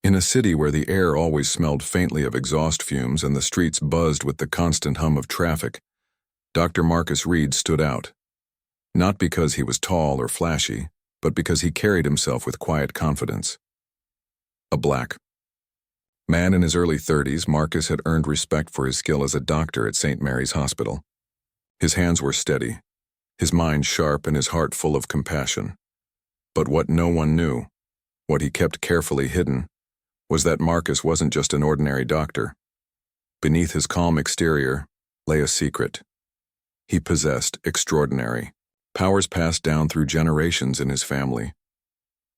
In a city where the air always smelled faintly of exhaust fumes and the streets buzzed with the constant hum of traffic, Dr. Marcus Reed stood out. Not because he was tall or flashy, but because he carried himself with quiet confidence. A black man in his early 30s, Marcus had earned respect for his skill as a doctor at St. Mary's Hospital. His hands were steady, his mind sharp, and his heart full of compassion. But what no one knew, what he kept carefully hidden, was that Marcus wasn't just an ordinary doctor. Beneath his calm exterior lay a secret. He possessed extraordinary powers passed down through generations in his family.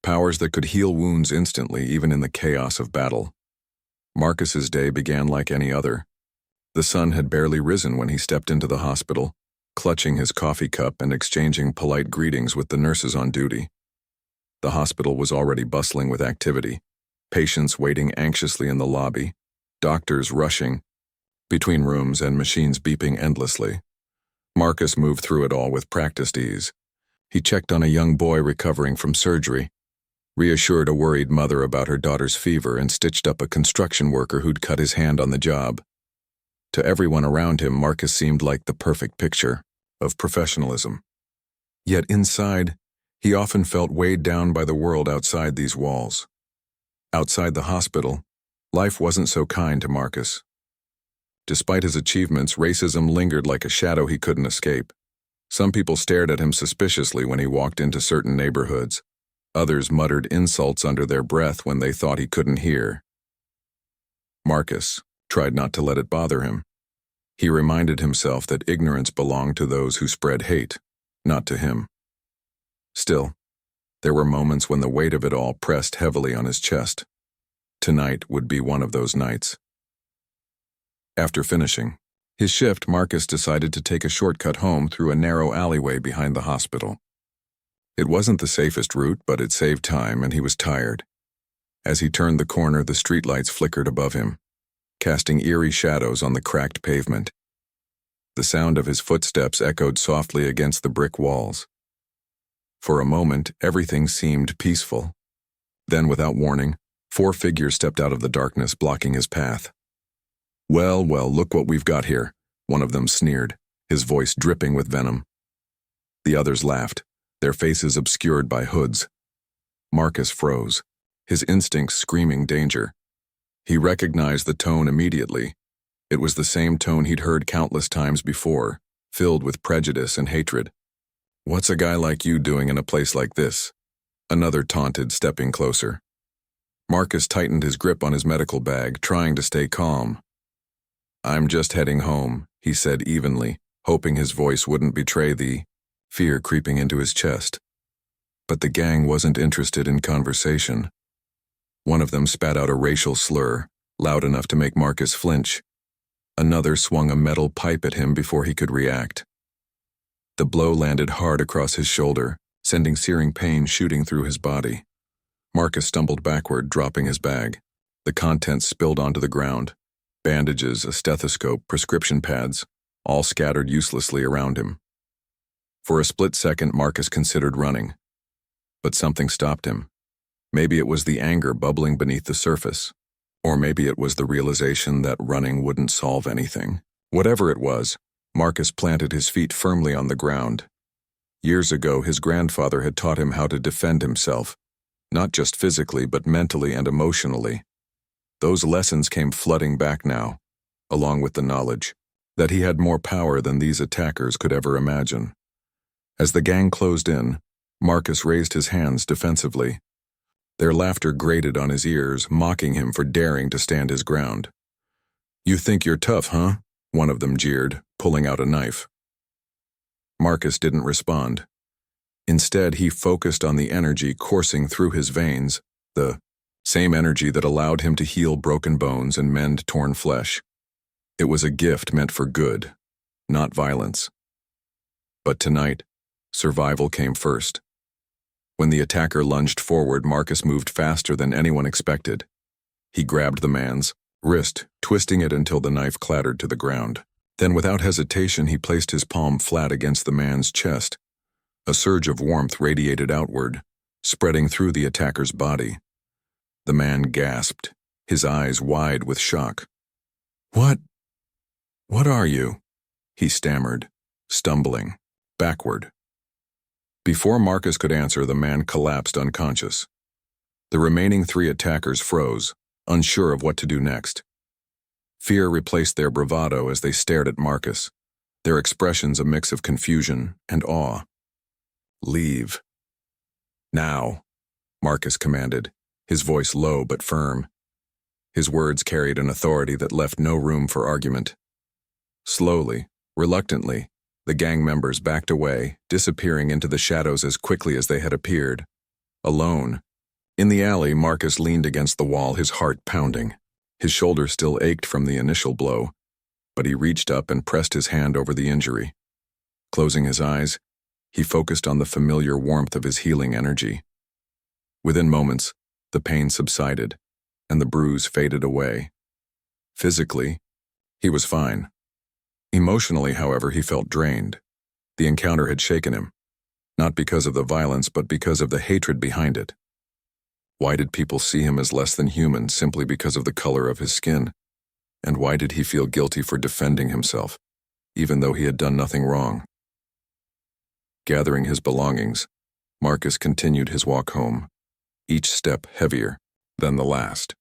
Powers that could heal wounds instantly, even in the chaos of battle. Marcus's day began like any other. The sun had barely risen when he stepped into the hospital, clutching his coffee cup and exchanging polite greetings with the nurses on duty. The hospital was already bustling with activity. Patients waiting anxiously in the lobby, doctors rushing between rooms and machines beeping endlessly. Marcus moved through it all with practiced ease. He checked on a young boy recovering from surgery, reassured a worried mother about her daughter's fever, and stitched up a construction worker who'd cut his hand on the job. To everyone around him, Marcus seemed like the perfect picture of professionalism. Yet inside, he often felt weighed down by the world outside these walls. Outside the hospital, life wasn't so kind to Marcus. Despite his achievements, racism lingered like a shadow he couldn't escape. Some people stared at him suspiciously when he walked into certain neighborhoods. Others muttered insults under their breath when they thought he couldn't hear. Marcus tried not to let it bother him. He reminded himself that ignorance belonged to those who spread hate, not to him. Still, there were moments when the weight of it all pressed heavily on his chest. Tonight would be one of those nights. After finishing his shift, Marcus decided to take a shortcut home through a narrow alleyway behind the hospital. It wasn't the safest route, but it saved time, and he was tired. As he turned the corner, the streetlights flickered above him, casting eerie shadows on the cracked pavement. The sound of his footsteps echoed softly against the brick walls. For a moment, everything seemed peaceful. Then, without warning, 4 figures stepped out of the darkness, blocking his path. "Well, well, look what we've got here," one of them sneered, his voice dripping with venom. The others laughed, their faces obscured by hoods. Marcus froze, his instincts screaming danger. He recognized the tone immediately. It was the same tone he'd heard countless times before, filled with prejudice and hatred. "What's a guy like you doing in a place like this?" Another taunted, stepping closer. Marcus tightened his grip on his medical bag, trying to stay calm. "I'm just heading home," he said evenly, hoping his voice wouldn't betray the fear creeping into his chest. But the gang wasn't interested in conversation. One of them spat out a racial slur, loud enough to make Marcus flinch. Another swung a metal pipe at him before he could react. The blow landed hard across his shoulder, sending searing pain shooting through his body. Marcus stumbled backward, dropping his bag. The contents spilled onto the ground. Bandages, a stethoscope, prescription pads, all scattered uselessly around him. For a split second, Marcus considered running. But something stopped him. Maybe it was the anger bubbling beneath the surface. Or maybe it was the realization that running wouldn't solve anything. Whatever it was, Marcus planted his feet firmly on the ground. Years ago, his grandfather had taught him how to defend himself, not just physically, but mentally and emotionally. Those lessons came flooding back now, along with the knowledge that he had more power than these attackers could ever imagine. As the gang closed in, Marcus raised his hands defensively. Their laughter grated on his ears, mocking him for daring to stand his ground. "You think you're tough, huh?" one of them jeered, pulling out a knife. Marcus didn't respond. Instead, he focused on the energy coursing through his veins, the same energy that allowed him to heal broken bones and mend torn flesh. It was a gift meant for good, not violence. But tonight, survival came first. When the attacker lunged forward, Marcus moved faster than anyone expected. He grabbed the man's wrist, twisting it until the knife clattered to the ground. Then, without hesitation, he placed his palm flat against the man's chest. A surge of warmth radiated outward, spreading through the attacker's body. The man gasped, his eyes wide with shock. What are you?" he stammered, stumbling, backward. Before Marcus could answer, the man collapsed unconscious. The remaining 3 attackers froze, unsure of what to do next. Fear replaced their bravado as they stared at Marcus, their expressions a mix of confusion and awe. "Leave. Now," Marcus commanded, his voice low but firm. His words carried an authority that left no room for argument. Slowly, reluctantly, the gang members backed away, disappearing into the shadows as quickly as they had appeared. Alone. In the alley, Marcus leaned against the wall, his heart pounding. His shoulder still ached from the initial blow, but he reached up and pressed his hand over the injury. Closing his eyes, he focused on the familiar warmth of his healing energy. Within moments, the pain subsided, and the bruise faded away. Physically, he was fine. Emotionally, however, he felt drained. The encounter had shaken him, not because of the violence, but because of the hatred behind it. Why did people see him as less than human simply because of the color of his skin? And why did he feel guilty for defending himself, even though he had done nothing wrong? Gathering his belongings, Marcus continued his walk home, each step heavier than the last.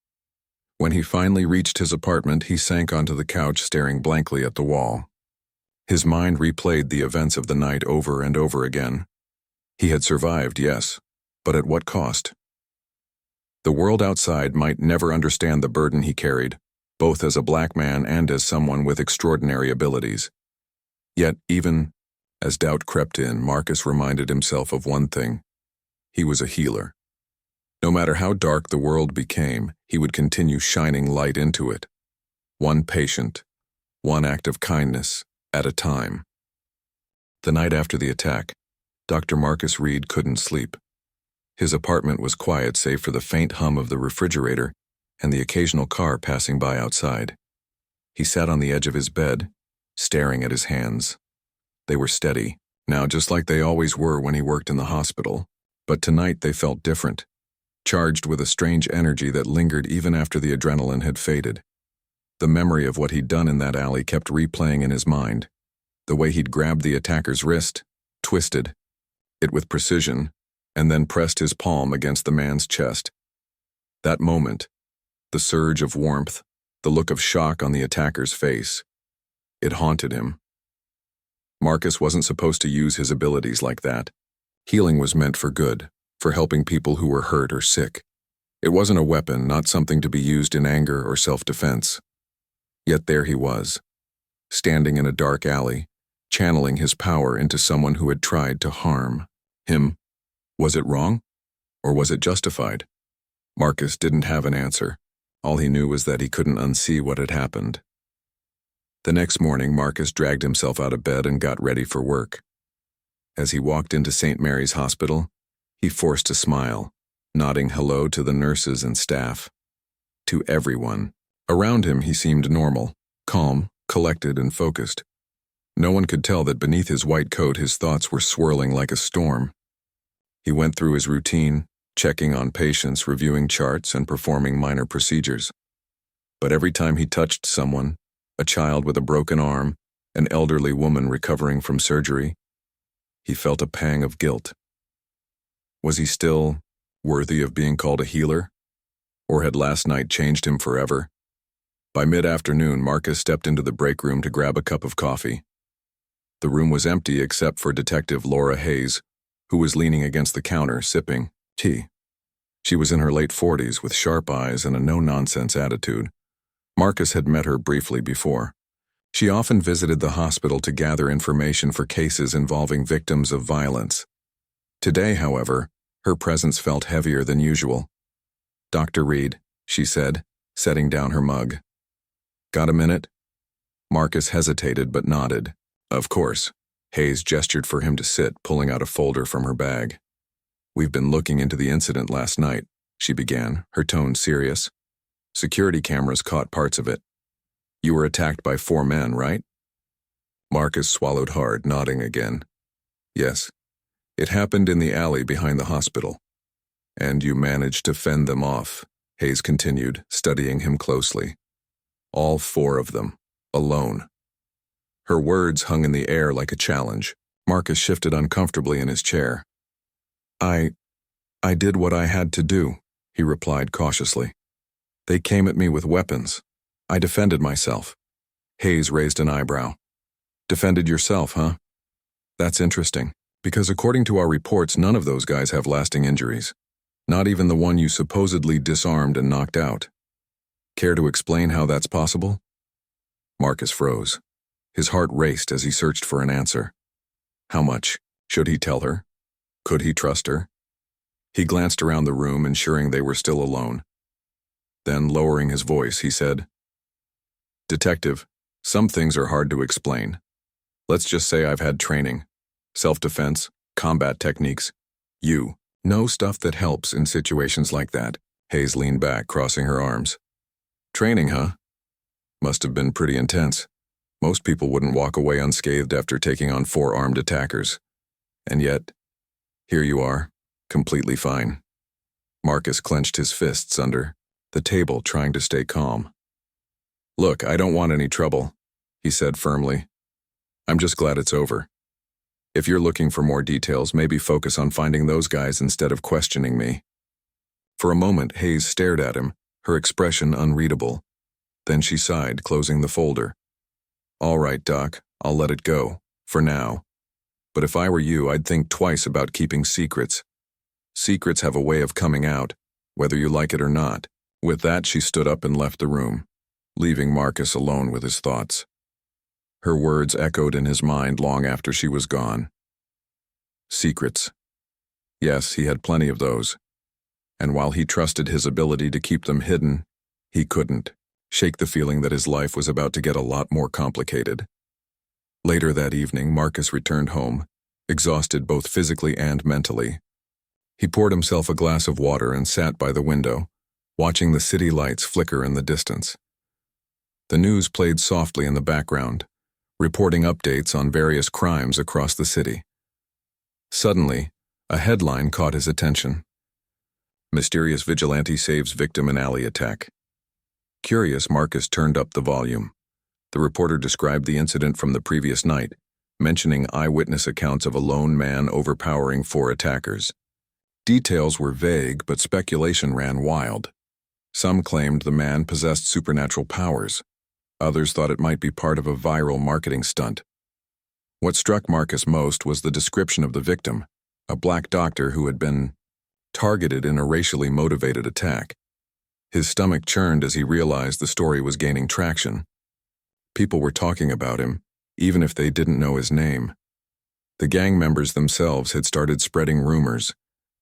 When he finally reached his apartment, he sank onto the couch, staring blankly at the wall. His mind replayed the events of the night over and over again. He had survived, yes, but at what cost? The world outside might never understand the burden he carried, both as a black man and as someone with extraordinary abilities. Yet, even as doubt crept in, Marcus reminded himself of one thing. He was a healer. No matter how dark the world became, he would continue shining light into it. One patient, one act of kindness at a time. The night after the attack, Dr. Marcus Reed couldn't sleep. His apartment was quiet save for the faint hum of the refrigerator and the occasional car passing by outside. He sat on the edge of his bed, staring at his hands. They were steady, now just like they always were when he worked in the hospital, but tonight they felt different, charged with a strange energy that lingered even after the adrenaline had faded. The memory of what he'd done in that alley kept replaying in his mind. The way he'd grabbed the attacker's wrist, twisted it with precision, and then pressed his palm against the man's chest. That moment, the surge of warmth, the look of shock on the attacker's face, it haunted him. Marcus wasn't supposed to use his abilities like that. Healing was meant for good, for helping people who were hurt or sick. It wasn't a weapon, not something to be used in anger or self-defense. Yet there he was, standing in a dark alley, channeling his power into someone who had tried to harm him. Was it wrong? Or was it justified? Marcus didn't have an answer. All he knew was that he couldn't unsee what had happened. The next morning, Marcus dragged himself out of bed and got ready for work. As he walked into St. Mary's Hospital, he forced a smile, nodding hello to the nurses and staff. To everyone. Around him, he seemed normal, calm, collected, and focused. No one could tell that beneath his white coat his thoughts were swirling like a storm. He went through his routine, checking on patients, reviewing charts, and performing minor procedures. But every time he touched someone, a child with a broken arm, an elderly woman recovering from surgery, he felt a pang of guilt. Was he still worthy of being called a healer? Or had last night changed him forever? By mid-afternoon, Marcus stepped into the break room to grab a cup of coffee. The room was empty except for Detective Laura Hayes, who was leaning against the counter, sipping tea. She was in her late 40s with sharp eyes and a no-nonsense attitude. Marcus had met her briefly before. She often visited the hospital to gather information for cases involving victims of violence. Today, however, her presence felt heavier than usual. "Dr. Reed," she said, setting down her mug. "Got a minute?" Marcus hesitated but nodded. Of course. Hayes gestured for him to sit, pulling out a folder from her bag. "We've been looking into the incident last night," she began, her tone serious. "Security cameras caught parts of it. You were attacked by 4 men, right?" Marcus swallowed hard, nodding again. "Yes. It happened in the alley behind the hospital. And you managed to fend them off, Hayes continued, studying him closely. All 4 of them, alone. Her words hung in the air like a challenge. Marcus shifted uncomfortably in his chair. I did what I had to do, he replied cautiously. They came at me with weapons. I defended myself. Hayes raised an eyebrow. Defended yourself, huh? That's interesting, because according to our reports, none of those guys have lasting injuries. Not even the one you supposedly disarmed and knocked out. Care to explain how that's possible? Marcus froze. His heart raced as he searched for an answer. How much? Should he tell her? Could he trust her? He glanced around the room, ensuring they were still alone. Then, lowering his voice, he said, Detective, some things are hard to explain. Let's just say I've had training. Self-defense, combat techniques. You know stuff that helps in situations like that. Hayes leaned back, crossing her arms. Training, huh? Must have been pretty intense. Most people wouldn't walk away unscathed after taking on 4 armed attackers. And yet, here you are, completely fine. Marcus clenched his fists under the table, trying to stay calm. Look, I don't want any trouble, he said firmly. I'm just glad it's over. If you're looking for more details, maybe focus on finding those guys instead of questioning me. For a moment, Hayes stared at him, her expression unreadable. Then she sighed, closing the folder. All right, Doc, I'll let it go, for now. But if I were you, I'd think twice about keeping secrets. Secrets have a way of coming out, whether you like it or not. With that, she stood up and left the room, leaving Marcus alone with his thoughts. Her words echoed in his mind long after she was gone. Secrets. Yes, he had plenty of those. And while he trusted his ability to keep them hidden, he couldn't shake the feeling that his life was about to get a lot more complicated. Later that evening, Marcus returned home, exhausted both physically and mentally. He poured himself a glass of water and sat by the window, watching the city lights flicker in the distance. The news played softly in the background, reporting updates on various crimes across the city. Suddenly, a headline caught his attention. Mysterious vigilante saves victim in alley attack. Curious, Marcus turned up the volume. The reporter described the incident from the previous night, mentioning eyewitness accounts of a lone man overpowering 4 attackers. Details were vague, but speculation ran wild. Some claimed the man possessed supernatural powers. Others thought it might be part of a viral marketing stunt. What struck Marcus most was the description of the victim, a black doctor who had been targeted in a racially motivated attack. His stomach churned as he realized the story was gaining traction. People were talking about him, even if they didn't know his name. The gang members themselves had started spreading rumors,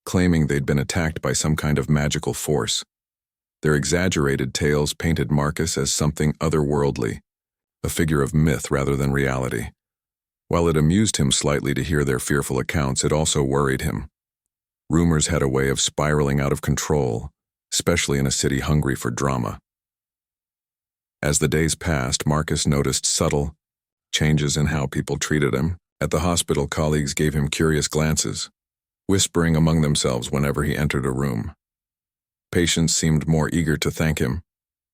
claiming they'd been attacked by some kind of magical force. Their exaggerated tales painted Marcus as something otherworldly, a figure of myth rather than reality. While it amused him slightly to hear their fearful accounts, it also worried him. Rumors had a way of spiraling out of control, especially in a city hungry for drama. As the days passed, Marcus noticed subtle changes in how people treated him. At the hospital, colleagues gave him curious glances, whispering among themselves whenever he entered a room. Patients seemed more eager to thank him,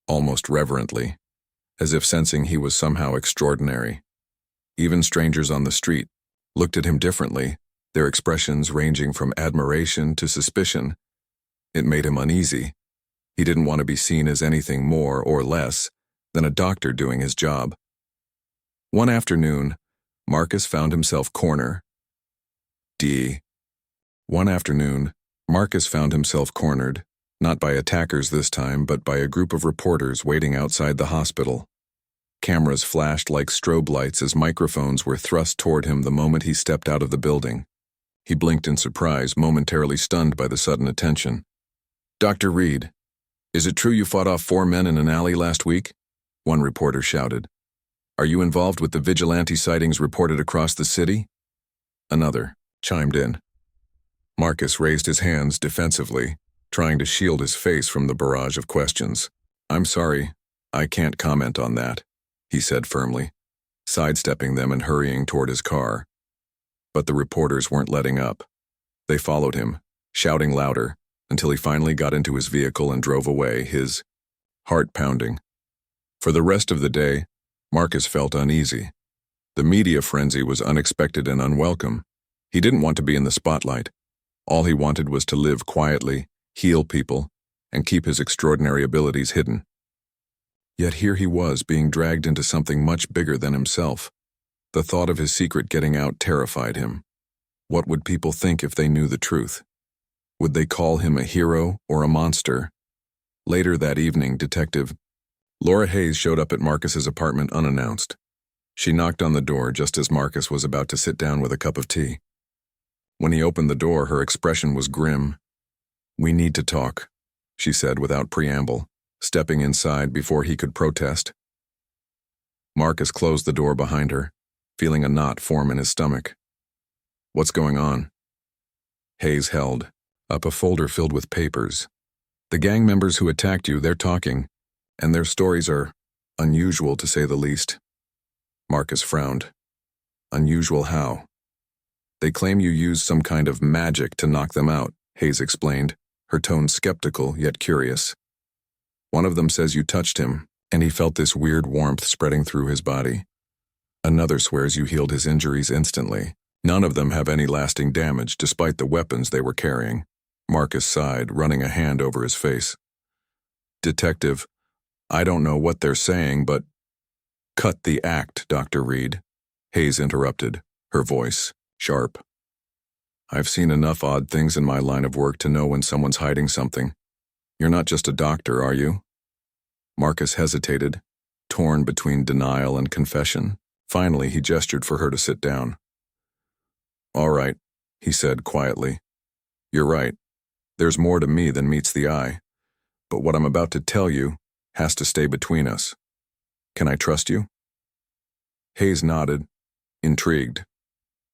almost reverently, as if sensing he was somehow extraordinary. Even strangers on the street looked at him differently, their expressions ranging from admiration to suspicion. It made him uneasy. He didn't want to be seen as anything more or less than a doctor doing his job. One afternoon, Marcus found himself cornered, not by attackers this time, but by a group of reporters waiting outside the hospital. Cameras flashed like strobe lights as microphones were thrust toward him the moment he stepped out of the building. He blinked in surprise, momentarily stunned by the sudden attention. Dr. Reed, is it true you fought off 4 men in an alley last week? One reporter shouted. Are you involved with the vigilante sightings reported across the city? Another chimed in. Marcus raised his hands defensively, trying to shield his face from the barrage of questions. I'm sorry, I can't comment on that, he said firmly, sidestepping them and hurrying toward his car. But the reporters weren't letting up. They followed him, shouting louder, until he finally got into his vehicle and drove away, his heart pounding. For the rest of the day, Marcus felt uneasy. The media frenzy was unexpected and unwelcome. He didn't want to be in the spotlight. All he wanted was to live quietly, heal people, and keep his extraordinary abilities hidden. Yet here he was, being dragged into something much bigger than himself. The thought of his secret getting out terrified him. What would people think if they knew the truth? Would they call him a hero or a monster? Later that evening, Detective Laura Hayes showed up at Marcus's apartment unannounced. She knocked on the door just as Marcus was about to sit down with a cup of tea. When he opened the door, her expression was grim. "We need to talk," she said without preamble, stepping inside before he could protest. Marcus closed the door behind her, feeling a knot form in his stomach. "What's going on?" Hayes held up a folder filled with papers. "The gang members who attacked you, they're talking, and their stories are unusual to say the least." Marcus frowned. "Unusual how?" "They claim you used some kind of magic to knock them out," Hayes explained, her tone skeptical yet curious. "One of them says you touched him, and he felt this weird warmth spreading through his body. Another swears you healed his injuries instantly. None of them have any lasting damage despite the weapons they were carrying." Marcus sighed, running a hand over his face. "Detective, I don't know what they're saying, but—" "Cut the act, Dr. Reed," Hayes interrupted, her voice sharp. "I've seen enough odd things in my line of work to know when someone's hiding something. You're not just a doctor, are you?" Marcus hesitated, torn between denial and confession. Finally, he gestured for her to sit down. "All right," he said quietly. "You're right. There's more to me than meets the eye. But what I'm about to tell you has to stay between us. Can I trust you?" Hayes nodded, intrigued.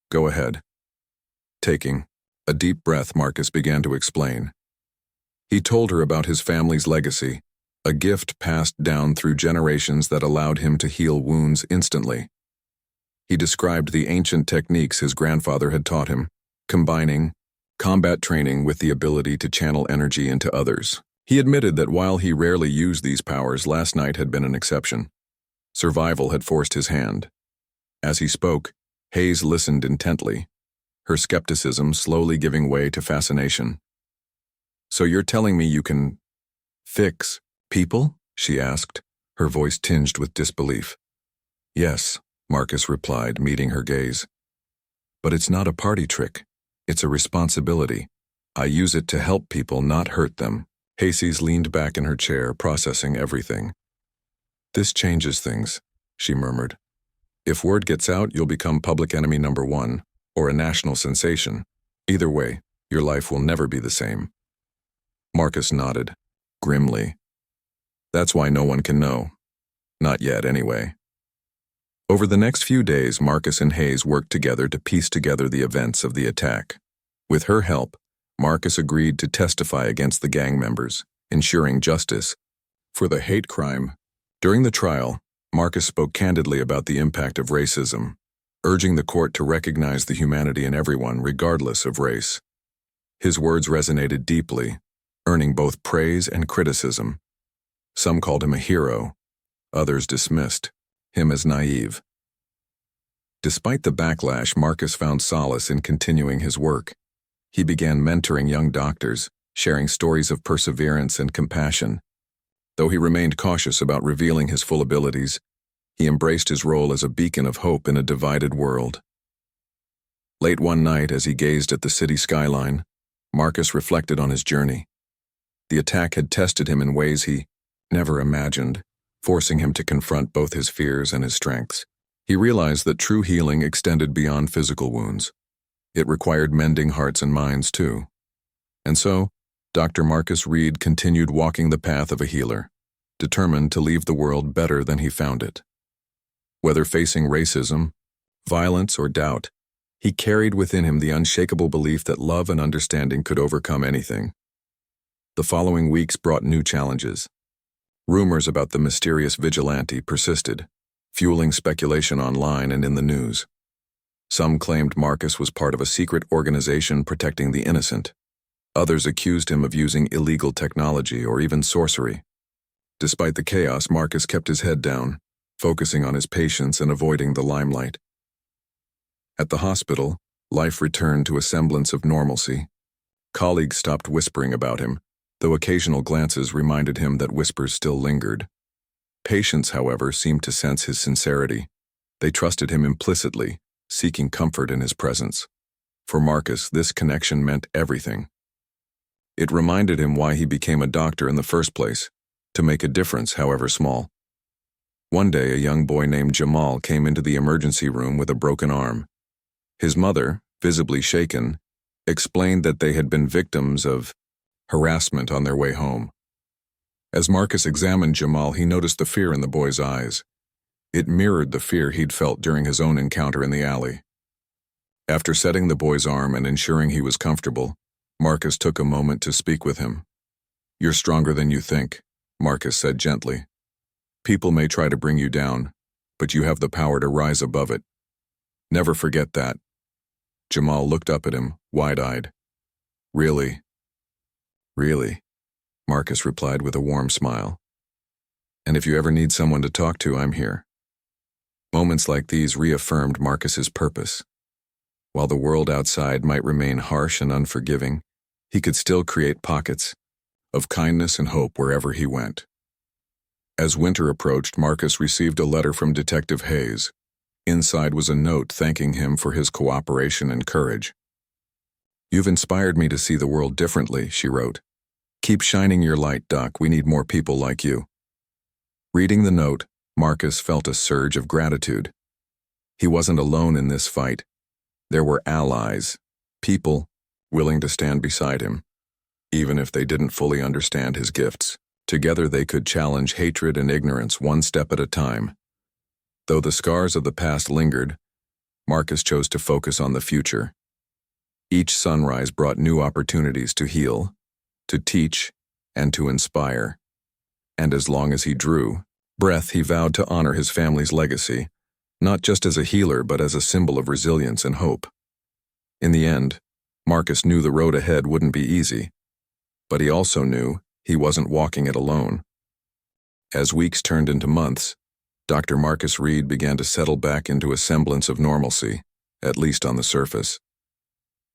"Go ahead." Taking a deep breath, Marcus began to explain. He told her about his family's legacy, a gift passed down through generations that allowed him to heal wounds instantly. He described the ancient techniques his grandfather had taught him, combining combat training with the ability to channel energy into others. He admitted that while he rarely used these powers, last night had been an exception. Survival had forced his hand. As he spoke, Hayes listened intently, her skepticism slowly giving way to fascination. "So you're telling me you can fix people?" she asked, her voice tinged with disbelief. "Yes," Marcus replied, meeting her gaze. "But it's not a party trick. It's a responsibility. I use it to help people, not hurt them." Hayes leaned back in her chair, processing everything. "This changes things," she murmured. "If word gets out, you'll become public enemy number one, or a national sensation. Either way, your life will never be the same." Marcus nodded, grimly. "That's why no one can know. Not yet, anyway." Over the next few days, Marcus and Hayes worked together to piece together the events of the attack. With her help, Marcus agreed to testify against the gang members, ensuring justice for the hate crime. During the trial, Marcus spoke candidly about the impact of racism, urging the court to recognize the humanity in everyone, regardless of race. His words resonated deeply, earning both praise and criticism. Some called him a hero, others dismissed him as naive. Despite the backlash, Marcus found solace in continuing his work. He began mentoring young doctors, sharing stories of perseverance and compassion. Though he remained cautious about revealing his full abilities, he embraced his role as a beacon of hope in a divided world. Late one night, as he gazed at the city skyline, Marcus reflected on his journey. The attack had tested him in ways he never imagined, forcing him to confront both his fears and his strengths. He realized that true healing extended beyond physical wounds. It required mending hearts and minds, too. And so, Dr. Marcus Reed continued walking the path of a healer, determined to leave the world better than he found it. Whether facing racism, violence, or doubt, he carried within him the unshakable belief that love and understanding could overcome anything. The following weeks brought new challenges. Rumors about the mysterious vigilante persisted, fueling speculation online and in the news. Some claimed Marcus was part of a secret organization protecting the innocent. Others accused him of using illegal technology or even sorcery. Despite the chaos, Marcus kept his head down, focusing on his patients and avoiding the limelight. At the hospital, life returned to a semblance of normalcy. Colleagues stopped whispering about him, though occasional glances reminded him that whispers still lingered. Patients, however, seemed to sense his sincerity. They trusted him implicitly, seeking comfort in his presence. For Marcus, this connection meant everything. It reminded him why he became a doctor in the first place, to make a difference, however small. One day, a young boy named Jamal came into the emergency room with a broken arm. His mother, visibly shaken, explained that they had been victims of harassment on their way home. As Marcus examined Jamal, he noticed the fear in the boy's eyes. It mirrored the fear he'd felt during his own encounter in the alley. After setting the boy's arm and ensuring he was comfortable, Marcus took a moment to speak with him. "You're stronger than you think," Marcus said gently. "People may try to bring you down, but you have the power to rise above it. Never forget that." Jamal looked up at him, wide-eyed. "Really?" "Really," Marcus replied with a warm smile. "And if you ever need someone to talk to, I'm here." Moments like these reaffirmed Marcus's purpose. While the world outside might remain harsh and unforgiving, he could still create pockets of kindness and hope wherever he went. As winter approached, Marcus received a letter from Detective Hayes. Inside was a note thanking him for his cooperation and courage. "You've inspired me to see the world differently," she wrote. "Keep shining your light, Doc. We need more people like you." Reading the note, Marcus felt a surge of gratitude. He wasn't alone in this fight. There were allies, people willing to stand beside him, even if they didn't fully understand his gifts. Together they could challenge hatred and ignorance one step at a time. Though the scars of the past lingered, Marcus chose to focus on the future. Each sunrise brought new opportunities to heal, to teach, and to inspire. And as long as he drew breath, he vowed to honor his family's legacy, not just as a healer but as a symbol of resilience and hope. In the end, Marcus knew the road ahead wouldn't be easy, but he also knew he wasn't walking it alone. As weeks turned into months, Dr. Marcus Reed began to settle back into a semblance of normalcy, at least on the surface.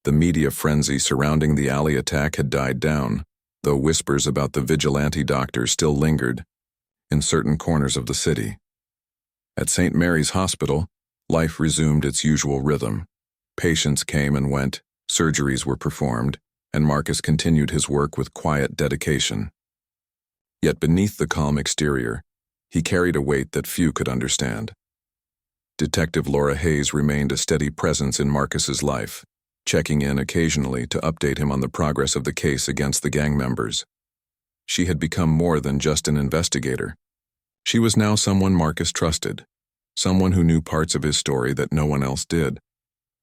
The media frenzy surrounding the alley attack had died down, though whispers about the vigilante doctor still lingered in certain corners of the city. At St. Mary's Hospital, life resumed its usual rhythm. Patients came and went, surgeries were performed, and Marcus continued his work with quiet dedication. Yet beneath the calm exterior, he carried a weight that few could understand. Detective Laura Hayes remained a steady presence in Marcus's life, checking in occasionally to update him on the progress of the case against the gang members. She had become more than just an investigator. She was now someone Marcus trusted, someone who knew parts of his story that no one else did.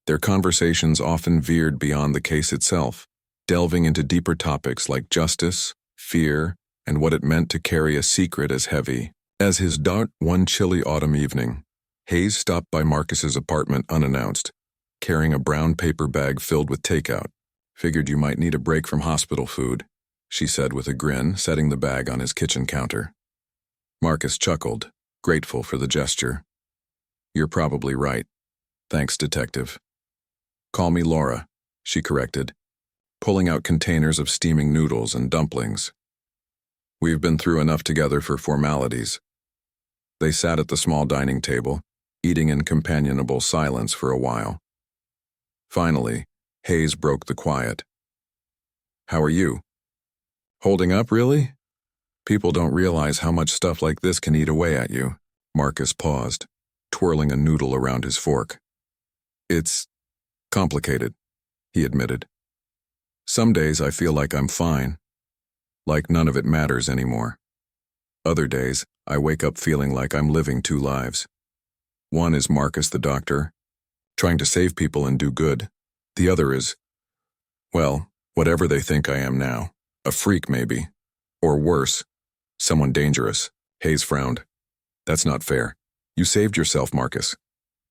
Their conversations often veered beyond the case itself, delving into deeper topics like justice, fear, and what it meant to carry a secret as heavy as his dart. One chilly autumn evening, Hayes stopped by Marcus's apartment unannounced, carrying a brown paper bag filled with takeout. "Figured you might need a break from hospital food," she said with a grin, setting the bag on his kitchen counter. Marcus chuckled, grateful for the gesture. "You're probably right. Thanks, Detective." "Call me Laura," she corrected, pulling out containers of steaming noodles and dumplings. "We've been through enough together for formalities." They sat at the small dining table, eating in companionable silence for a while. Finally, Hayes broke the quiet. "How are you?" "Holding up, really? People don't realize how much stuff like this can eat away at you." Marcus paused, twirling a noodle around his fork. "It's complicated," he admitted. "Some days I feel like I'm fine, like none of it matters anymore. Other days, I wake up feeling like I'm living two lives. One is Marcus the doctor, trying to save people and do good. The other is, well, whatever they think I am now. A freak, maybe. Or worse, someone dangerous." Hayes frowned. "That's not fair. You saved yourself, Marcus.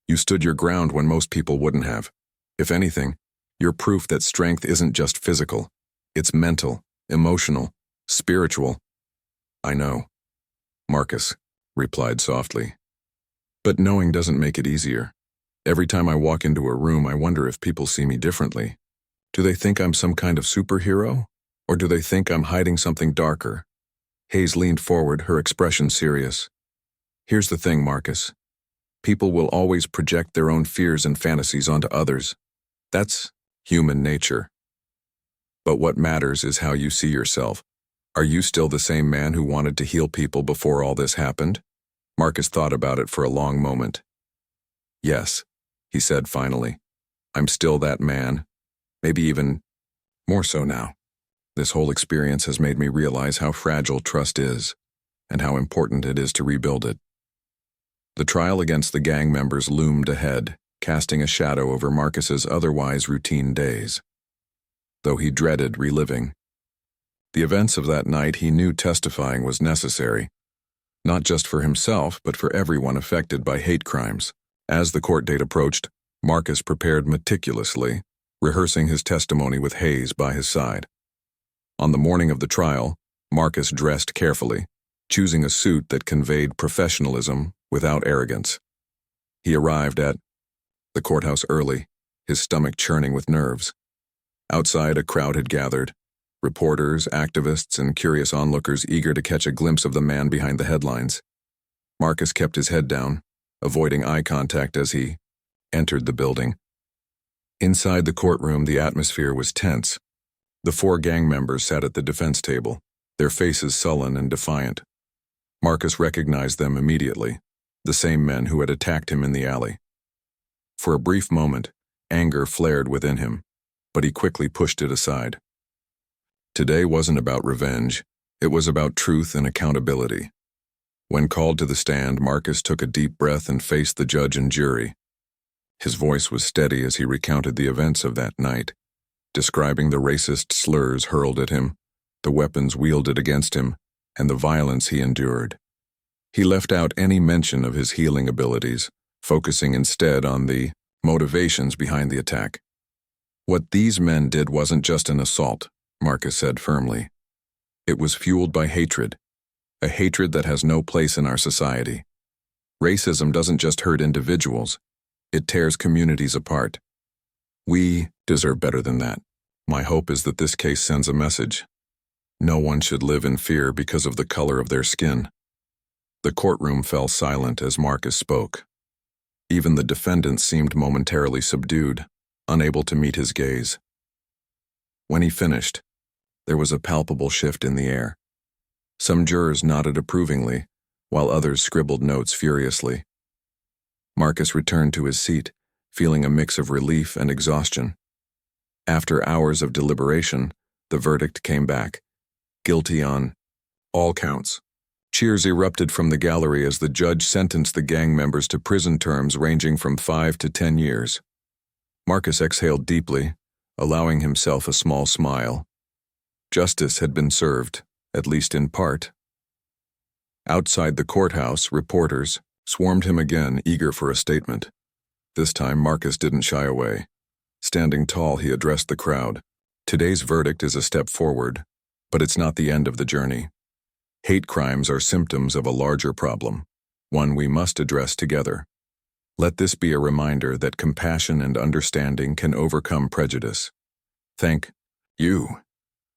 You stood your ground when most people wouldn't have. If anything, you're proof that strength isn't just physical. It's mental, emotional, spiritual. I know, Marcus replied softly. But knowing doesn't make it easier. Every time I walk into a room, I wonder if people see me differently. Do they think I'm some kind of superhero? Or do they think I'm hiding something darker? Hayes leaned forward, her expression serious. Here's the thing, Marcus. People will always project their own fears and fantasies onto others. That's human nature. But what matters is how you see yourself. Are you still the same man who wanted to heal people before all this happened? Marcus thought about it for a long moment. Yes, he said finally. I'm still that man. Maybe even more so now. This whole experience has made me realize how fragile trust is, and how important it is to rebuild it. The trial against the gang members loomed ahead, casting a shadow over Marcus's otherwise routine days, though he dreaded reliving. The events of that night he knew testifying was necessary, not just for himself, but for everyone affected by hate crimes. As the court date approached, Marcus prepared meticulously, rehearsing his testimony with Hayes by his side. On the morning of the trial, Marcus dressed carefully, choosing a suit that conveyed professionalism without arrogance. He arrived at the courthouse early, his stomach churning with nerves. Outside, a crowd had gathered, reporters, activists, and curious onlookers eager to catch a glimpse of the man behind the headlines. Marcus kept his head down, avoiding eye contact as he entered the building. Inside the courtroom, the atmosphere was tense. The 4 gang members sat at the defense table, their faces sullen and defiant. Marcus recognized them immediately, the same men who had attacked him in the alley. For a brief moment, anger flared within him, but he quickly pushed it aside. Today wasn't about revenge, it was about truth and accountability. When called to the stand, Marcus took a deep breath and faced the judge and jury. His voice was steady as he recounted the events of that night, describing the racist slurs hurled at him, the weapons wielded against him, and the violence he endured. He left out any mention of his healing abilities, focusing instead on the motivations behind the attack. What these men did wasn't just an assault, Marcus said firmly. It was fueled by hatred, a hatred that has no place in our society. Racism doesn't just hurt individuals, it tears communities apart. We deserve better than that. My hope is that this case sends a message. No one should live in fear because of the color of their skin. The courtroom fell silent as Marcus spoke. Even the defendant seemed momentarily subdued, unable to meet his gaze. When he finished, there was a palpable shift in the air. Some jurors nodded approvingly, while others scribbled notes furiously. Marcus returned to his seat, feeling a mix of relief and exhaustion. After hours of deliberation, the verdict came back. Guilty on all counts. Cheers erupted from the gallery as the judge sentenced the gang members to prison terms ranging from 5 to 10 years. Marcus exhaled deeply, allowing himself a small smile. Justice had been served, at least in part. Outside the courthouse, reporters swarmed him again, eager for a statement. This time, Marcus didn't shy away. Standing tall, he addressed the crowd. Today's verdict is a step forward, but it's not the end of the journey. Hate crimes are symptoms of a larger problem, one we must address together. Let this be a reminder that compassion and understanding can overcome prejudice. Thank you.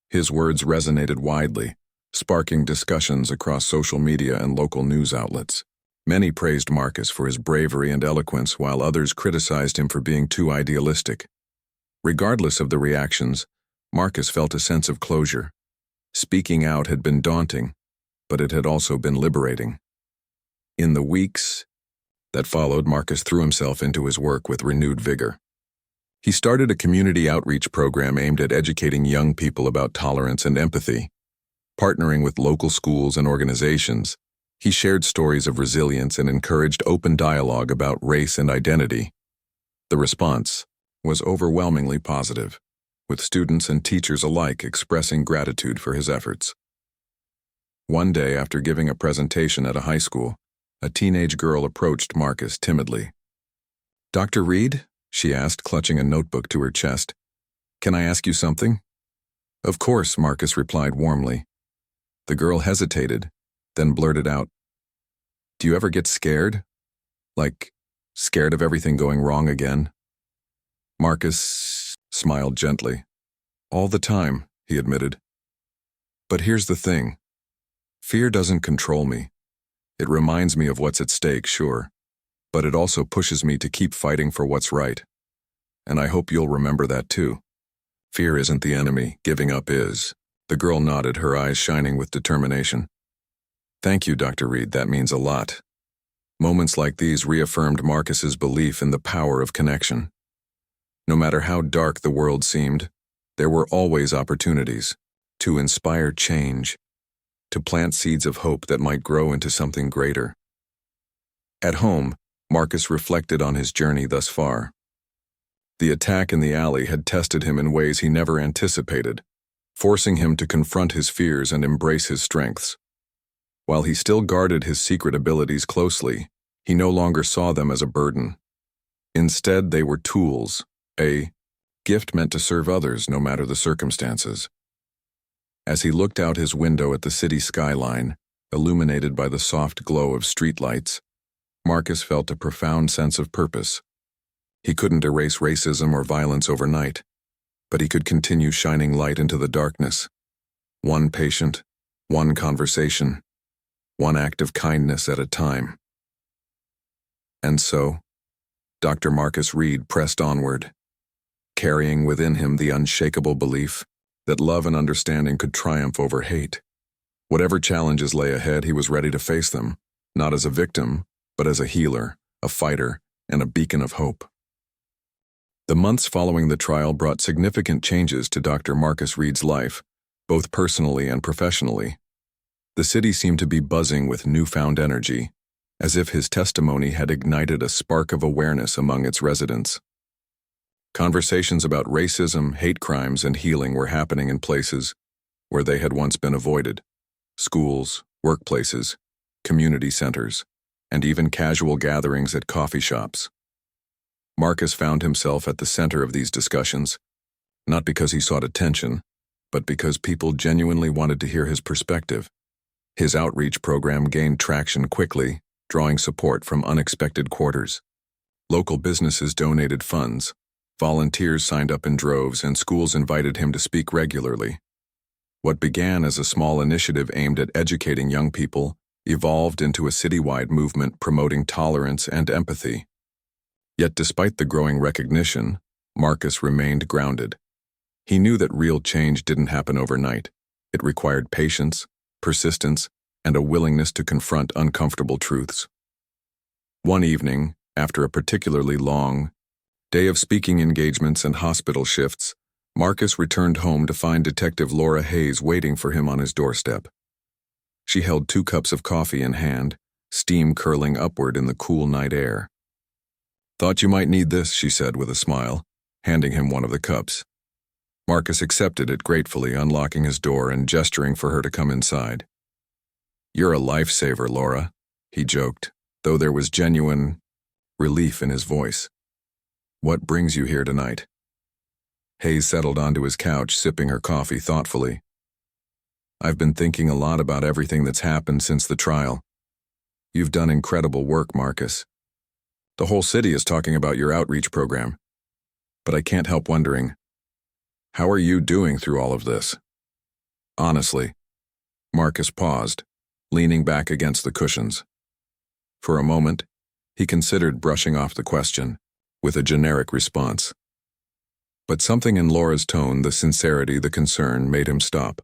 His words resonated widely, sparking discussions across social media and local news outlets. Many praised Marcus for his bravery and eloquence, while others criticized him for being too idealistic. Regardless of the reactions, Marcus felt a sense of closure. Speaking out had been daunting, but it had also been liberating. In the weeks that followed, Marcus threw himself into his work with renewed vigor. He started a community outreach program aimed at educating young people about tolerance and empathy. Partnering with local schools and organizations, he shared stories of resilience and encouraged open dialogue about race and identity. The response was overwhelmingly positive, with students and teachers alike expressing gratitude for his efforts. One day, after giving a presentation at a high school, a teenage girl approached Marcus timidly. "Dr. Reed?" she asked, clutching a notebook to her chest. "Can I ask you something?" Of course, Marcus replied warmly. The girl hesitated, then blurted out, "Do you ever get scared? Like, scared of everything going wrong again?" Marcus smiled gently. "All the time," he admitted. "But here's the thing. Fear doesn't control me. It reminds me of what's at stake, sure, but it also pushes me to keep fighting for what's right. And I hope you'll remember that too. Fear isn't the enemy, giving up is." The girl nodded, her eyes shining with determination. "Thank you, Dr. Reed, that means a lot." Moments like these reaffirmed Marcus's belief in the power of connection. No matter how dark the world seemed, there were always opportunities to inspire change, to plant seeds of hope that might grow into something greater. At home, Marcus reflected on his journey thus far. The attack in the alley had tested him in ways he never anticipated, forcing him to confront his fears and embrace his strengths. While he still guarded his secret abilities closely, he no longer saw them as a burden. Instead, they were tools, a gift meant to serve others no matter the circumstances. As he looked out his window at the city skyline, illuminated by the soft glow of streetlights, Marcus felt a profound sense of purpose. He couldn't erase racism or violence overnight, but he could continue shining light into the darkness. One patient, one conversation, one act of kindness at a time. And so, Dr. Marcus Reed pressed onward, carrying within him the unshakable belief that love and understanding could triumph over hate. Whatever challenges lay ahead, he was ready to face them, not as a victim, but as a healer, a fighter, and a beacon of hope. The months following the trial brought significant changes to Dr. Marcus Reed's life, both personally and professionally. The city seemed to be buzzing with newfound energy, as if his testimony had ignited a spark of awareness among its residents. Conversations about racism, hate crimes, and healing were happening in places where they had once been avoided: schools, workplaces, community centers, and even casual gatherings at coffee shops. Marcus found himself at the center of these discussions, not because he sought attention, but because people genuinely wanted to hear his perspective. His outreach program gained traction quickly, drawing support from unexpected quarters. Local businesses donated funds, volunteers signed up in droves, and schools invited him to speak regularly. What began as a small initiative aimed at educating young people evolved into a citywide movement promoting tolerance and empathy. Yet despite the growing recognition, Marcus remained grounded. He knew that real change didn't happen overnight. It required patience, persistence, and a willingness to confront uncomfortable truths. One evening, after a particularly long day of speaking engagements and hospital shifts, Marcus returned home to find Detective Laura Hayes waiting for him on his doorstep. She held 2 cups of coffee in hand, steam curling upward in the cool night air. "Thought you might need this," she said with a smile, handing him one of the cups. Marcus accepted it gratefully, unlocking his door and gesturing for her to come inside. "You're a lifesaver, Laura," he joked, though there was genuine relief in his voice. "What brings you here tonight?" Hayes settled onto his couch, sipping her coffee thoughtfully. "I've been thinking a lot about everything that's happened since the trial. You've done incredible work, Marcus. The whole city is talking about your outreach program. But I can't help wondering, how are you doing through all of this?" "Honestly." Marcus paused, leaning back against the cushions. For a moment, he considered brushing off the question with a generic response. But something in Laura's tone, the sincerity, the concern, made him stop.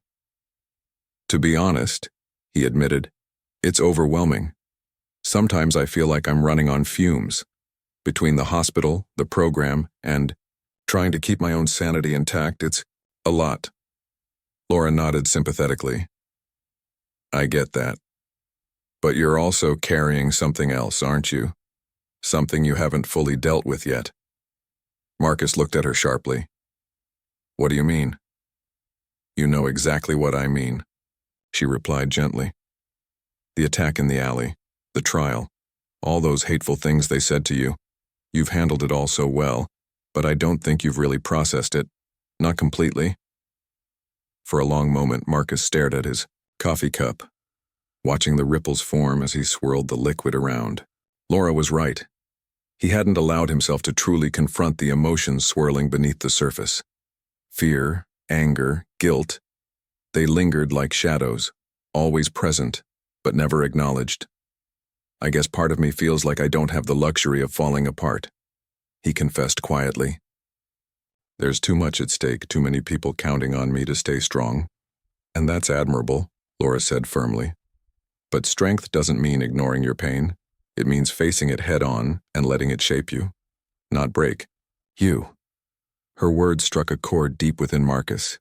"To be honest," he admitted, "it's overwhelming. Sometimes I feel like I'm running on fumes. Between the hospital, the program, and trying to keep my own sanity intact, it's a lot." Laura nodded sympathetically. "I get that. But you're also carrying something else, aren't you? Something you haven't fully dealt with yet." Marcus looked at her sharply. "What do you mean?" "You know exactly what I mean," she replied gently. "The attack in the alley, the trial, all those hateful things they said to you. You've handled it all so well, but I don't think you've really processed it. Not completely." For a long moment, Marcus stared at his coffee cup, watching the ripples form as he swirled the liquid around. Laura was right. He hadn't allowed himself to truly confront the emotions swirling beneath the surface. Fear, anger, guilt. They lingered like shadows, always present, but never acknowledged. I guess part of me feels like I don't have the luxury of falling apart, he confessed quietly. There's too much at stake, too many people counting on me to stay strong. And that's admirable, Laura said firmly. But strength doesn't mean ignoring your pain. It means facing it head on and letting it shape you, not break you. Her words struck a chord deep within Marcus.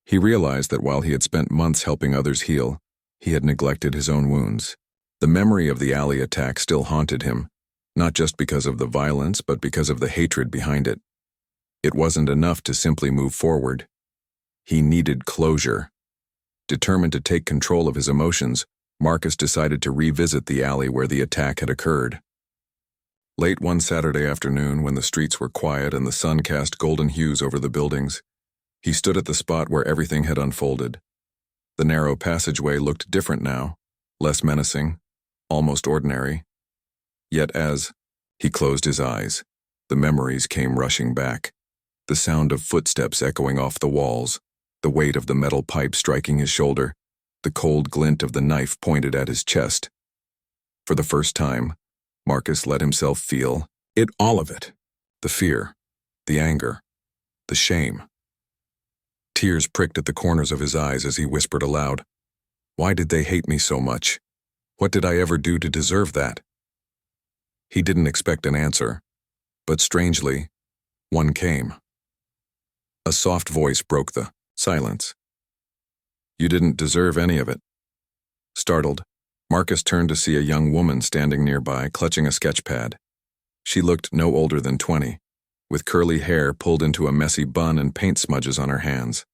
He realized that while he had spent months helping others heal, he had neglected his own wounds. The memory of the alley attack still haunted him, not just because of the violence, but because of the hatred behind it. It wasn't enough to simply move forward. He needed closure. Determined to take control of his emotions, Marcus decided to revisit the alley where the attack had occurred. Late one Saturday afternoon, when the streets were quiet and the sun cast golden hues over the buildings, he stood at the spot where everything had unfolded. The narrow passageway looked different now, less menacing, almost ordinary. Yet as he closed his eyes, the memories came rushing back. The sound of footsteps echoing off the walls, the weight of the metal pipe striking his shoulder, the cold glint of the knife pointed at his chest. For the first time, Marcus let himself feel it, all of it. The fear, the anger, the shame. Tears pricked at the corners of his eyes as he whispered aloud, "Why did they hate me so much? What did I ever do to deserve that?" He didn't expect an answer, but strangely, one came. A soft voice broke the silence. "You didn't deserve any of it." Startled, Marcus turned to see a young woman standing nearby, clutching a sketch pad. She looked no older than 20, with curly hair pulled into a messy bun and paint smudges on her hands.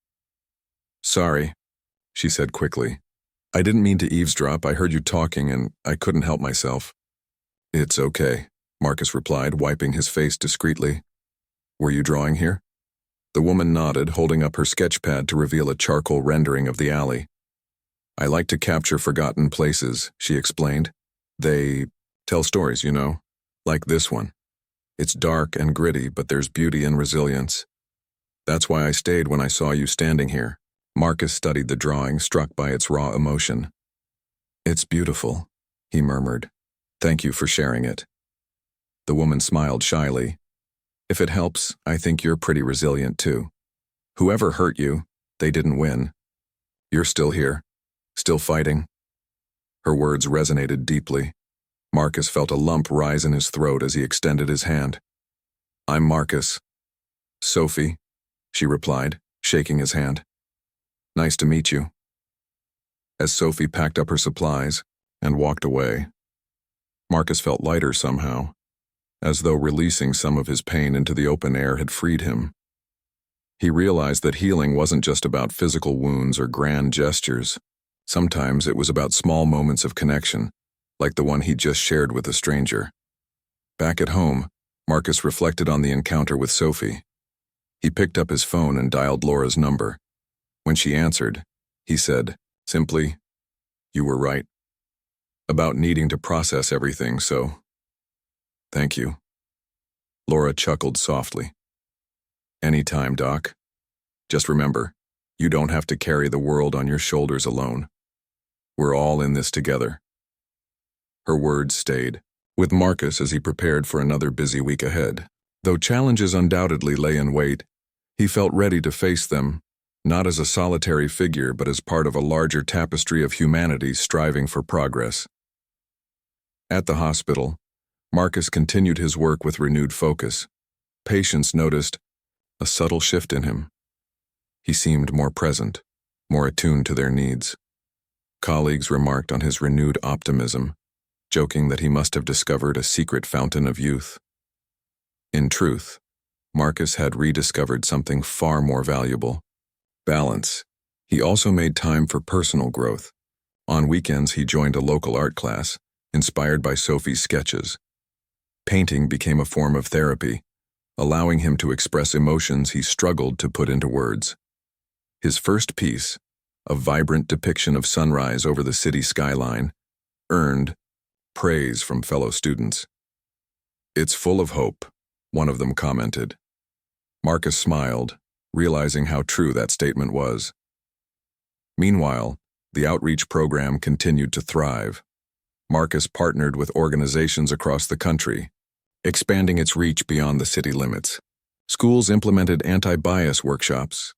"Sorry," she said quickly. "I didn't mean to eavesdrop. I heard you talking and I couldn't help myself." "It's okay," Marcus replied, wiping his face discreetly. "Were you drawing here?" The woman nodded, holding up her sketch pad to reveal a charcoal rendering of the alley. "I like to capture forgotten places," she explained. "They tell stories, you know, like this one. It's dark and gritty, but there's beauty and resilience. That's why I stayed when I saw you standing here." Marcus studied the drawing, struck by its raw emotion. "It's beautiful," he murmured. "Thank you for sharing it." The woman smiled shyly. "If it helps, I think you're pretty resilient too. Whoever hurt you, they didn't win. You're still here, still fighting." Her words resonated deeply. Marcus felt a lump rise in his throat as he extended his hand. "I'm Marcus." "Sophie," she replied, shaking his hand. "Nice to meet you." As Sophie packed up her supplies and walked away, Marcus felt lighter somehow, as though releasing some of his pain into the open air had freed him. He realized that healing wasn't just about physical wounds or grand gestures. Sometimes it was about small moments of connection, like the one he'd just shared with a stranger. Back at home, Marcus reflected on the encounter with Sophie. He picked up his phone and dialed Laura's number. When she answered, he said, simply, "You were right. About needing to process everything, so thank you." Laura chuckled softly. "Anytime, Doc. Just remember, you don't have to carry the world on your shoulders alone. We're all in this together." Her words stayed with Marcus as he prepared for another busy week ahead. Though challenges undoubtedly lay in wait, he felt ready to face them, not as a solitary figure but as part of a larger tapestry of humanity striving for progress. At the hospital, Marcus continued his work with renewed focus. Patients noticed a subtle shift in him. He seemed more present, more attuned to their needs. Colleagues remarked on his renewed optimism, joking that he must have discovered a secret fountain of youth. In truth, Marcus had rediscovered something far more valuable: balance. He also made time for personal growth. On weekends, he joined a local art class, inspired by Sophie's sketches. Painting became a form of therapy, allowing him to express emotions he struggled to put into words. His first piece, a vibrant depiction of sunrise over the city skyline, earned praise from fellow students. "It's full of hope," one of them commented. Marcus smiled, realizing how true that statement was. Meanwhile, the outreach program continued to thrive. Marcus partnered with organizations across the country, expanding its reach beyond the city limits. Schools implemented anti-bias workshops,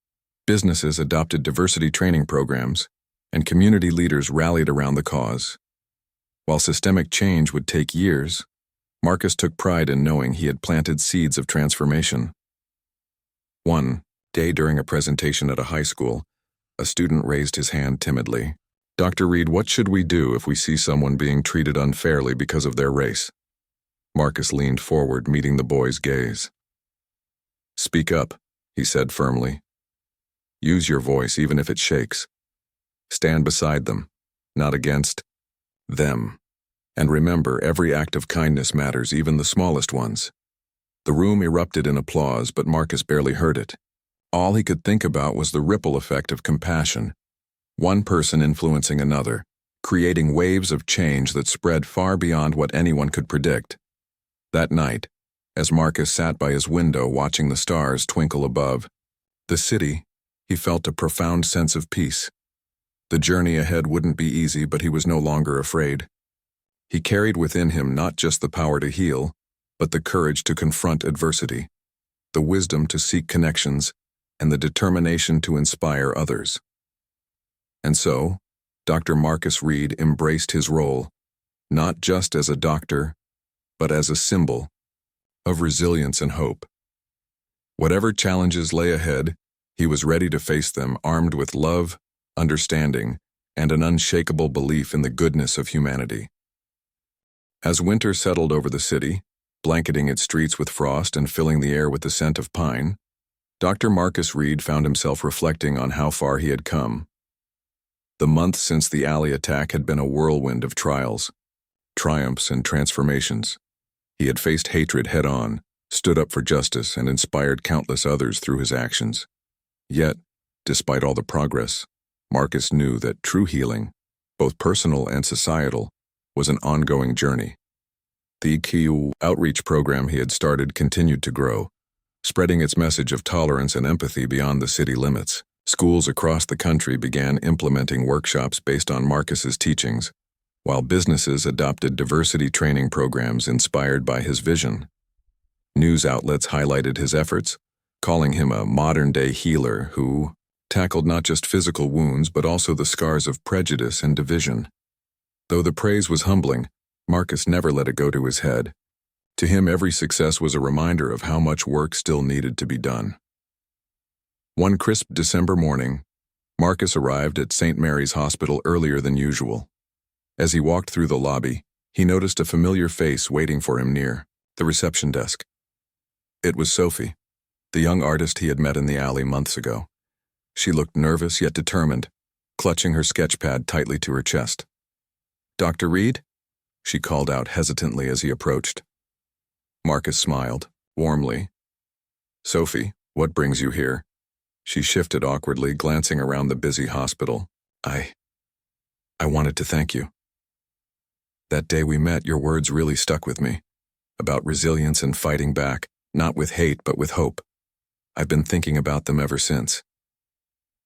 businesses adopted diversity training programs, and community leaders rallied around the cause. While systemic change would take years, Marcus took pride in knowing he had planted seeds of transformation. One day during a presentation at a high school, a student raised his hand timidly. "Dr. Reed, what should we do if we see someone being treated unfairly because of their race?" Marcus leaned forward, meeting the boy's gaze. "Speak up," he said firmly. "Use your voice even if it shakes. Stand beside them, not against them. And remember, every act of kindness matters, even the smallest ones." The room erupted in applause, but Marcus barely heard it. All he could think about was the ripple effect of compassion, one person influencing another, creating waves of change that spread far beyond what anyone could predict. That night, as Marcus sat by his window watching the stars twinkle above the city, he felt a profound sense of peace. The journey ahead wouldn't be easy, but he was no longer afraid. He carried within him not just the power to heal, but the courage to confront adversity, the wisdom to seek connections, and the determination to inspire others. And so, Dr. Marcus Reed embraced his role, not just as a doctor, but as a symbol of resilience and hope. Whatever challenges lay ahead, he was ready to face them, armed with love, understanding, and an unshakable belief in the goodness of humanity. As winter settled over the city, blanketing its streets with frost and filling the air with the scent of pine, Dr. Marcus Reed found himself reflecting on how far he had come. The month since the alley attack had been a whirlwind of trials, triumphs, and transformations. He had faced hatred head-on, stood up for justice, and inspired countless others through his actions. Yet, despite all the progress, Marcus knew that true healing, both personal and societal, was an ongoing journey. The EQ outreach program he had started continued to grow, spreading its message of tolerance and empathy beyond the city limits. Schools across the country began implementing workshops based on Marcus's teachings, while businesses adopted diversity training programs inspired by his vision. News outlets highlighted his efforts, calling him a modern-day healer who tackled not just physical wounds but also the scars of prejudice and division. Though the praise was humbling, Marcus never let it go to his head. To him, every success was a reminder of how much work still needed to be done. One crisp December morning, Marcus arrived at St. Mary's Hospital earlier than usual. As he walked through the lobby, he noticed a familiar face waiting for him near the reception desk. It was Sophie, the young artist he had met in the alley months ago. She looked nervous yet determined, clutching her sketchpad tightly to her chest. "Dr. Reed?" she called out hesitantly as he approached. Marcus smiled, warmly. "Sophie, what brings you here?" She shifted awkwardly, glancing around the busy hospital. I wanted to thank you. That day we met, your words really stuck with me, about resilience and fighting back, not with hate but with hope. I've been thinking about them ever since."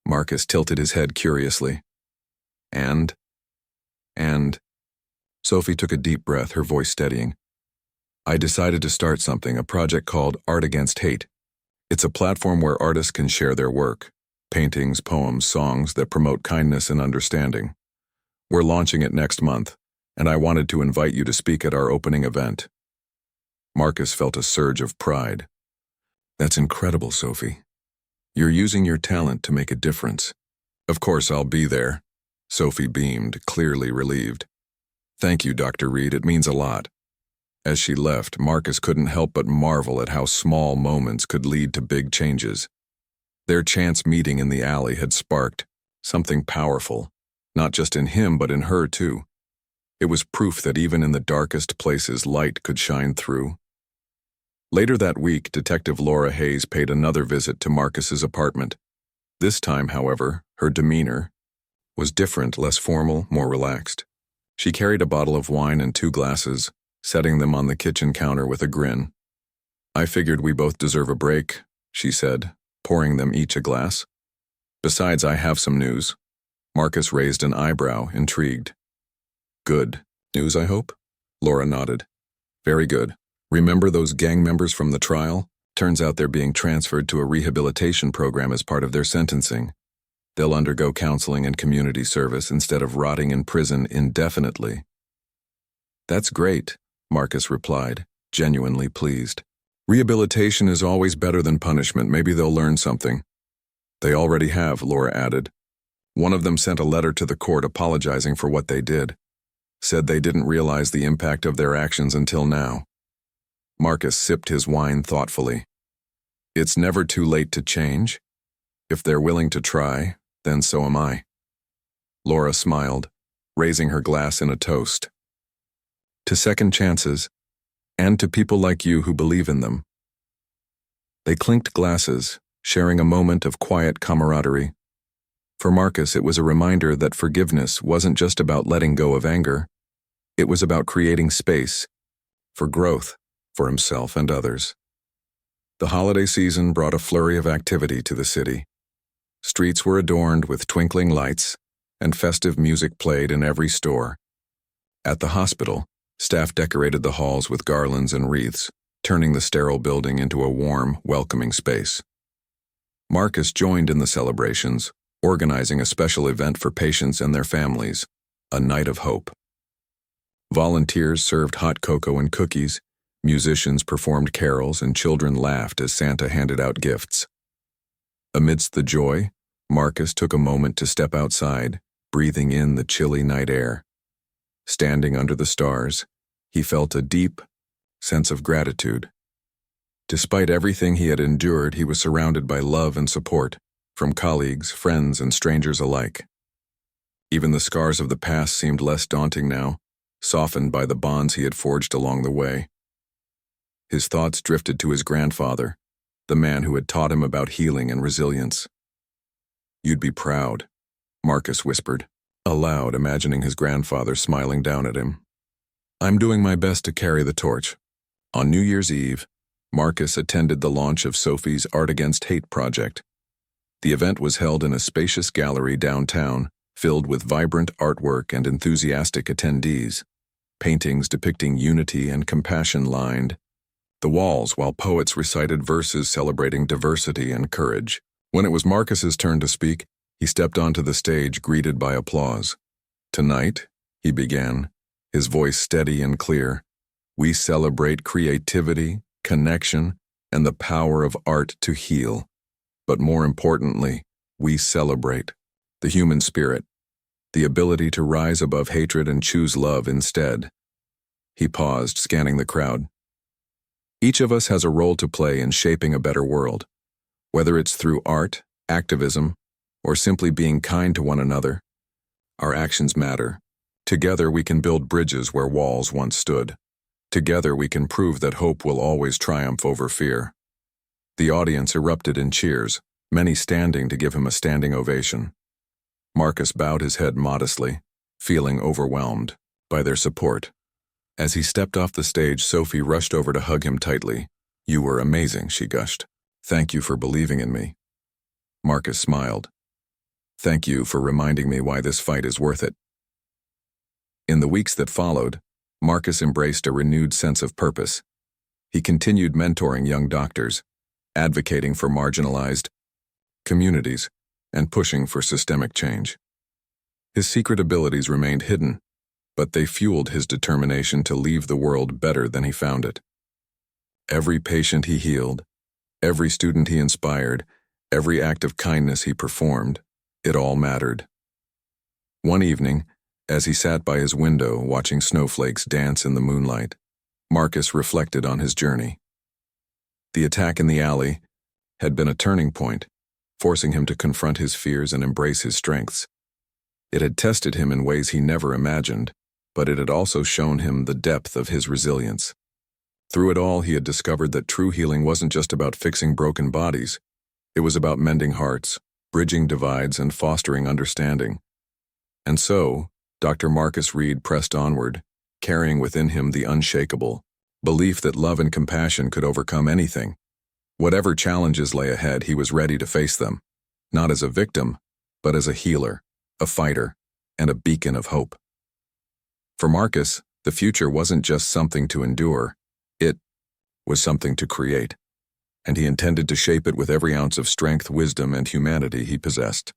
Marcus tilted his head curiously. And? Sophie took a deep breath, her voice steadying. "I decided to start something, a project called Art Against Hate. It's a platform where artists can share their work, paintings, poems, songs that promote kindness and understanding. We're launching it next month, and I wanted to invite you to speak at our opening event." Marcus felt a surge of pride. "That's incredible, Sophie. You're using your talent to make a difference." "Of course I'll be there." Sophie beamed, clearly relieved. "Thank you, Dr. Reed, it means a lot." As she left, Marcus couldn't help but marvel at how small moments could lead to big changes. Their chance meeting in the alley had sparked something powerful, not just in him but in her too. It was proof that even in the darkest places light could shine through. Later that week, Detective Laura Hayes paid another visit to Marcus's apartment. This time, however, her demeanor was different, less formal, more relaxed. She carried a bottle of wine and 2 glasses, setting them on the kitchen counter with a grin. "I figured we both deserve a break," she said, pouring them each a glass. "Besides, I have some news." Marcus raised an eyebrow, intrigued. "Good. News, I hope?" Laura nodded. "Very good. Remember those gang members from the trial? Turns out they're being transferred to a rehabilitation program as part of their sentencing. They'll undergo counseling and community service instead of rotting in prison indefinitely." "That's great," Marcus replied, genuinely pleased. "Rehabilitation is always better than punishment. Maybe they'll learn something." "They already have," Laura added. "One of them sent a letter to the court apologizing for what they did. Said they didn't realize the impact of their actions until now." Marcus sipped his wine thoughtfully. "It's never too late to change. If they're willing to try, then so am I." Laura smiled, raising her glass in a toast. "To second chances, and to people like you who believe in them." They clinked glasses, sharing a moment of quiet camaraderie. For Marcus, it was a reminder that forgiveness wasn't just about letting go of anger. It was about creating space for growth for himself and others. The holiday season brought a flurry of activity to the city. Streets were adorned with twinkling lights, and festive music played in every store. At the hospital, staff decorated the halls with garlands and wreaths, turning the sterile building into a warm, welcoming space. Marcus joined in the celebrations, organizing a special event for patients and their families, a night of hope. Volunteers served hot cocoa and cookies, musicians performed carols, and children laughed as Santa handed out gifts. Amidst the joy, Marcus took a moment to step outside, breathing in the chilly night air. Standing under the stars, he felt a deep sense of gratitude. Despite everything he had endured, he was surrounded by love and support, from colleagues, friends, and strangers alike. Even the scars of the past seemed less daunting now, softened by the bonds he had forged along the way. His thoughts drifted to his grandfather, the man who had taught him about healing and resilience. "You'd be proud," Marcus whispered, aloud, imagining his grandfather smiling down at him. "I'm doing my best to carry the torch." On New Year's Eve, Marcus attended the launch of Sophie's Art Against Hate project. The event was held in a spacious gallery downtown, filled with vibrant artwork and enthusiastic attendees. Paintings depicting unity and compassion lined the walls, while poets recited verses celebrating diversity and courage. When it was Marcus's turn to speak, he stepped onto the stage, greeted by applause. "Tonight," he began, his voice steady and clear, "we celebrate creativity, connection, and the power of art to heal. But more importantly, we celebrate the human spirit, the ability to rise above hatred and choose love instead." He paused, scanning the crowd. "Each of us has a role to play in shaping a better world. Whether it's through art, activism, or simply being kind to one another, our actions matter. Together we can build bridges where walls once stood. Together we can prove that hope will always triumph over fear." The audience erupted in cheers, many standing to give him a standing ovation. Marcus bowed his head modestly, feeling overwhelmed by their support. As he stepped off the stage, Sophie rushed over to hug him tightly. "You were amazing," she gushed. "Thank you for believing in me." Marcus smiled. "Thank you for reminding me why this fight is worth it." In the weeks that followed, Marcus embraced a renewed sense of purpose. He continued mentoring young doctors, advocating for marginalized communities, and pushing for systemic change. His secret abilities remained hidden, but they fueled his determination to leave the world better than he found it. Every patient he healed, every student he inspired, every act of kindness he performed, it all mattered. One evening, as he sat by his window watching snowflakes dance in the moonlight, Marcus reflected on his journey. The attack in the alley had been a turning point, forcing him to confront his fears and embrace his strengths. It had tested him in ways he never imagined, but it had also shown him the depth of his resilience. Through it all, he had discovered that true healing wasn't just about fixing broken bodies. It was about mending hearts, bridging divides and fostering understanding. And so, Dr. Marcus Reed pressed onward, carrying within him the unshakable belief that love and compassion could overcome anything. Whatever challenges lay ahead, he was ready to face them, not as a victim, but as a healer, a fighter, and a beacon of hope. For Marcus, the future wasn't just something to endure, it was something to create, and he intended to shape it with every ounce of strength, wisdom, and humanity he possessed.